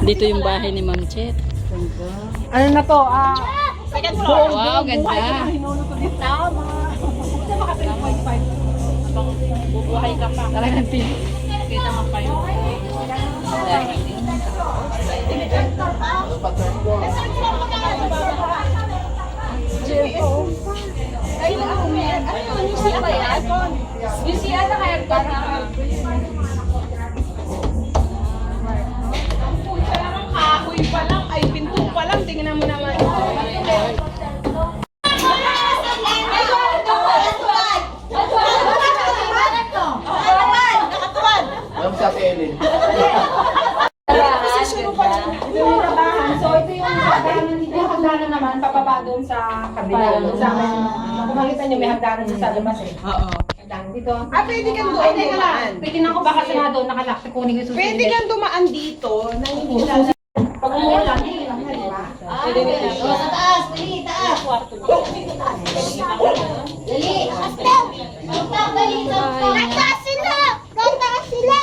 Dito yung bahay ni Ma'am Chet. Ano na to? Second floor. Wow, ganda. Bubuhay ka pa. Talagang Kita mo pa yun. Kahoy pa lang, ay pinto pa lang, tingnan mo naman. Alam sa Ellen. So ito yung hagdanan naman, papaba doon sa kabila. Sa amin, kung makita nyo, may hagdanan sa labas eh. Oo. Hagdanan dito. Pwede kang doon Ay, teka lang. dumaan. Pwede na ako baka sa doon, nakalak. Kunin ko yung susunod. Pwede kang dumaan dito, nang hindi na Pag umulan, hindi lang na, di ba? pwede nila siya. Sa taas, dali, taas. Dali, astem. Tagtak, dali, tagtak. Tagtak sila! Tagtak sila!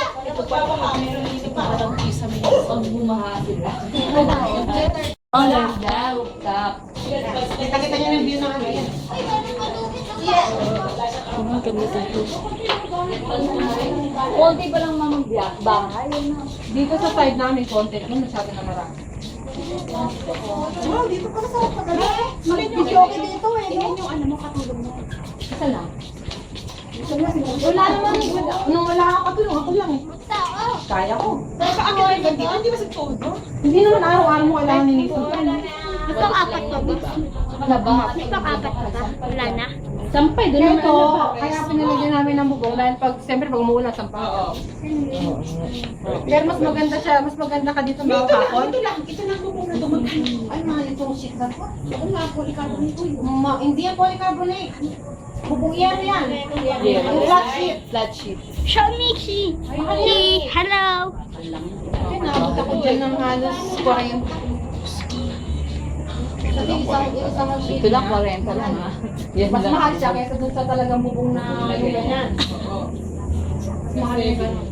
Ang ganda, rooftop. Kita-kita niyo yung view ng ano yan. Ang ganda dito. Konti ba lang mamang bahay? Dito sa side namin, konti. Ano masyado na marami. Wow, dito ka sa pagkala. Mag-joke dito eh. Tingnan yung ano mo, katulong mo. Isa lang. Wala naman. Nung wala ako katulong, ako lang eh. Kaya ko. Pero sa akin yung dito, hindi ba sa todo? Hindi naman araw-araw mo kailangan ninito. Nagpang-apat pa ba? Nagpang-apat pa ba? Wala na. Sampay, doon naman. Kaya pinalagyan namin ng bubong dahil siyempre pag umuulan, sampay. Oo. Pero mas maganda siya, mas maganda ka dito mga kapon. Ito lang bubong na dumagan. Ay, mahal itong shit na po. Oo nga, polycarbonate ko yun. Hindi yan polycarbonate. Bubong yan yan. Yung flat sheet. Flat sheet. Show me, she. Hello. Ay, nakabot ako dyan ng halos 40. Kasi isang sheet Ito lang, na, 40 lang ha. Yan mas lang. mahal siya kaysa dun sa talagang bubong na yung ganyan. Mas mahal yung ganyan.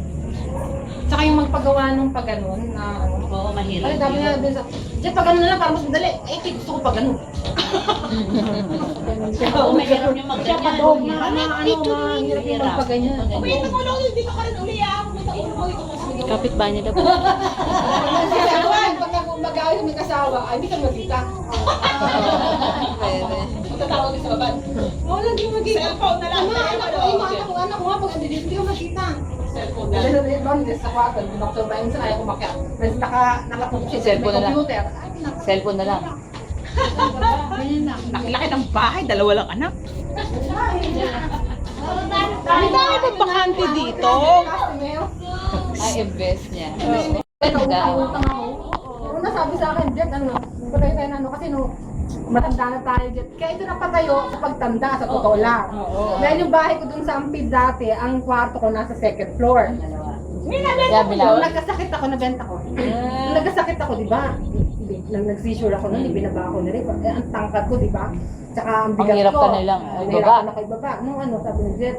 Tsaka yung magpagawa nung pag ganun na ano. Oo, mahirap. Ay, dami na dun sa... Diyan pag ganun na lang, para mas madali. Eh, gusto ko pag ganun. Oo, mahirap yung magganyan. Mahirap yung magpaganyan. Uy, ito mo lang, hindi ka rin uli ah. Pumunta ulo ko ito. Kapit bahay nila po. Pag mag-away sa may kasawa, ay, hindi ka magkita. Pwede. Tatawag ka sa baban. Oo, lagi magkita. Cellphone na lang. Anak ko nga, pag hindi ko makita. Cellphone na Dahil lang. sa ibang sa kwarto, hindi ako sa bayan sa kaya kumakyat. Mas nakatukot siya sa Cellphone na lang. computer. Ay, naku. Cellphone na lang. Nakilaki ng bahay, dalawa lang anak. Ang dami pa bakante dito. Ay, invest niya. Ito, Ganda. utang ako. Una sabi sa akin, Jet, ano, patay tayo na ano, kasi no, matanda na tayo, Jet. Kaya ito napatayo sa pagtanda, sa totoo lang. Dahil yung bahay ko dun sa Ampid dati, ang kwarto ko nasa second floor. Kaya Nung bilaw. nagkasakit ako, nabenta ko. Nung nagkasakit ako, di ba? Nag-seizure ako nun, ibinaba ako nila. Eh, ang tangkad ko, di ba? Tsaka ang bigat Ang hirap ko. ka nilang Ang ibaba. hirap ka na kayo ibaba. Nung ano, sabi ni Jet,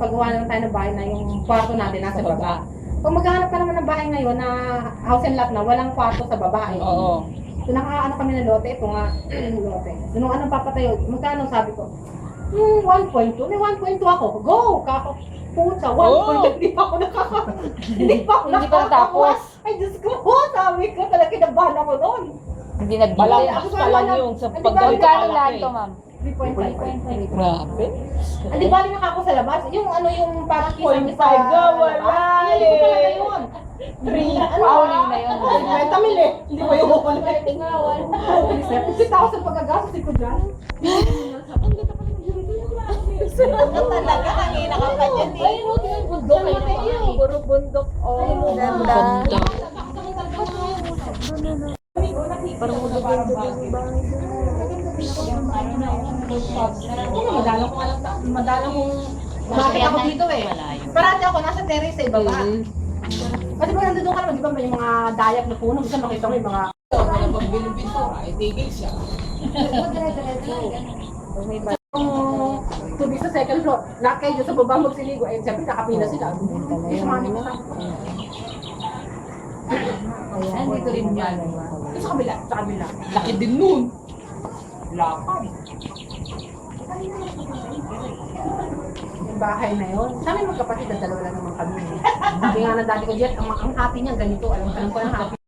paggawa naman tayo ng bahay na yung kwarto natin nasa baba. Kung maghahanap ka naman ng bahay ngayon na house and lot na, walang kwarto sa baba eh. Oo. So nakaano kami ng lote, ito nga, lote. So nung anong papatayo, magkano sabi ko? 1.2, may 1.2 ako. Go! Kako, puta, 1.2, hindi pa ako hindi pa ako Hindi pa natapos. Ay, Diyos ko, sabi ko, talaga kinabahan ako noon. Hindi nag-delay. Malakas pa lang yun sa Magkano lahat to, ma'am? 3.5. Grabe. Hindi bali na ako sa labas. Yung ano yung parang kisame 0.5 sa ga, wala labas. Hindi ko talaga yun. 3, Pauling na yun. 50 mil eh. Hindi ko yung ulit. 50,000 pagkagastos ko dyan. Talaga, hangina ka pa dyan eh. Bundok kayo. Puro bundok. Oh, ganda. Parang bundok yung bahay. Madalang kong bakit ako dito eh. Parati ako nasa terrace sa ibaba. Kasi pag nandun ka naman, di ba may mga dayak na puno, gusto makita mo yung mga... Tubig sa second floor, lahat kayo dyan sa baba magsiligo, eh siyempre kakapila sila. Ayan, Dito rin yan. Sa kabila, sa kabila. Laki din nun. Lakad. Yung bahay na yun. Sa amin magkapatid, dalawa lang naman kami. Sabi nga ng dati ko, Jet, ang happy niya ganito. Alam ko ng happy.